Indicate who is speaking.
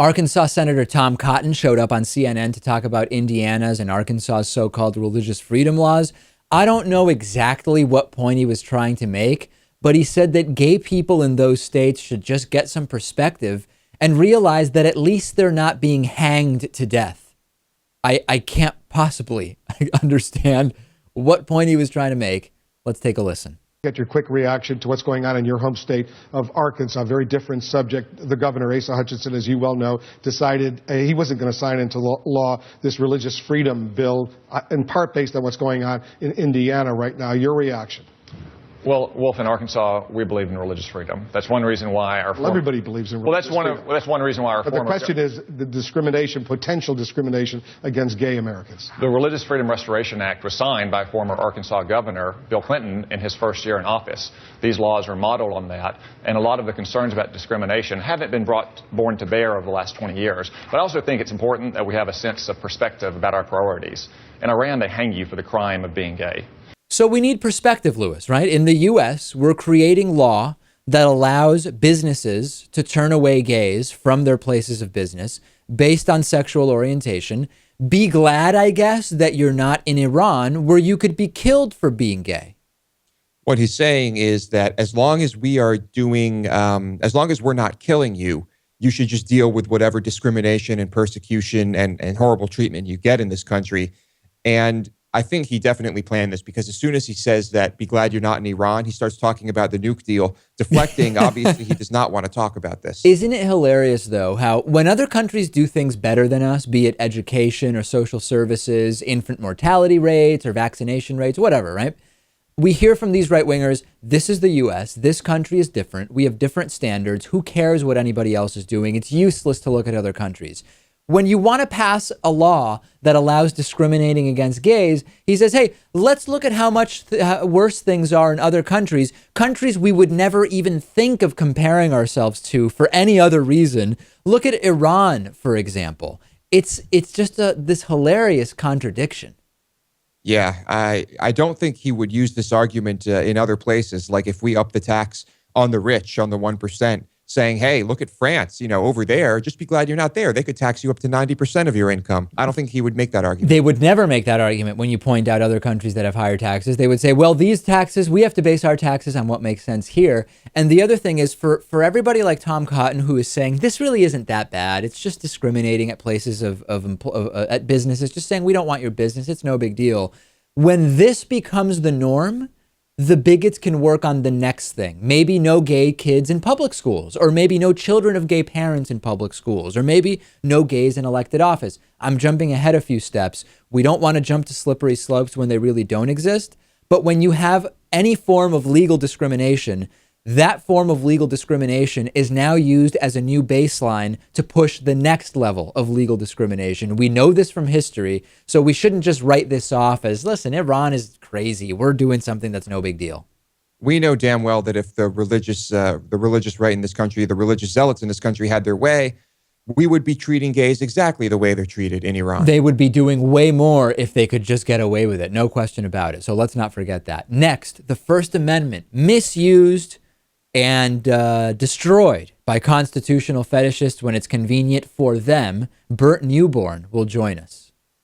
Speaker 1: Arkansas Senator Tom Cotton showed up on CNN to talk about Indiana's and Arkansas's so-called religious freedom laws. I don't know exactly what point he was trying to make, but he said that gay people in those states should just get some perspective and realize that at least they're not being hanged to death. I can't possibly understand what point he was trying to make. Let's take a listen.
Speaker 2: Get your quick reaction to what's going on in your home state of Arkansas. Very different subject. The governor, Asa Hutchinson, as you well know, decided he wasn't going to sign into law this religious freedom bill, in part based on what's going on in Indiana right now. Your reaction?
Speaker 3: Well, Wolf, in Arkansas, we believe in religious freedom. That's one reason why our
Speaker 2: everybody believes in religious freedom.
Speaker 3: That's one reason why our
Speaker 2: But the question is the discrimination, potential discrimination against gay Americans.
Speaker 3: The Religious Freedom Restoration Act was signed by former Arkansas Governor Bill Clinton in his first year in office. These laws are modeled on that, and a lot of the concerns about discrimination haven't been borne to bear over the last 20 years. But I also think it's important that we have a sense of perspective about our priorities. In Iran, they hang you for the crime of being gay.
Speaker 1: So we need perspective, Lewis, right? In the U.S., we're creating law that allows businesses to turn away gays from their places of business based on sexual orientation. Be glad, I guess, that you're not in Iran where you could be killed for being gay.
Speaker 4: What he's saying is that as long as we are doing, as long as we're not killing you, you should just deal with whatever discrimination and persecution and horrible treatment you get in this country. And I think he definitely planned this because as soon as he says that, be glad you're not in Iran, he starts talking about the nuke deal, deflecting. Obviously, he does not want to talk about this.
Speaker 1: Isn't it hilarious, though, how when other countries do things better than us, be it education or social services, infant mortality rates or vaccination rates, whatever, right? We hear from these right-wingers, this is the U.S., this country is different, we have different standards, who cares what anybody else is doing? It's useless to look at other countries. When you want to pass a law that allows discriminating against gays, he says, hey, let's look at how much worse things are in other countries, countries we would never even think of comparing ourselves to for any other reason. Look at Iran, for example. It's just this hilarious contradiction.
Speaker 4: Yeah, I don't think he would use this argument in other places, like if we up the tax on the rich, on the 1%, saying, hey, look at France, over there, just be glad you're not there. They could tax you up to 90% of your income. I don't think he would make that argument.
Speaker 1: They would never make that argument when you point out other countries that have higher taxes. They would say, well, these taxes, we have to base our taxes on what makes sense here. And the other thing is for everybody like Tom Cotton, who is saying this really isn't that bad. It's just discriminating at places at businesses, just saying we don't want your business. It's no big deal. When this becomes the norm, the bigots can work on the next thing. Maybe no gay kids in public schools, or maybe no children of gay parents in public schools, or maybe no gays in elected office. I'm jumping ahead a few steps. We don't want to jump to slippery slopes when they really don't exist. But when you have any form of legal discrimination, that form of legal discrimination is now used as a new baseline to push the next level of legal discrimination. We know this from history, so we shouldn't just write this off as, listen, Iran is crazy. We're doing something that's no big deal.
Speaker 4: We know damn well that if the religious right in this country, the religious zealots in this country had their way, we would be treating gays exactly the way they're treated in Iran.
Speaker 1: They would be doing way more if they could just get away with it. No question about it. So let's not forget that. Next, the First Amendment, misused and destroyed by constitutional fetishists when it's convenient for them. Bert Newborn will join us.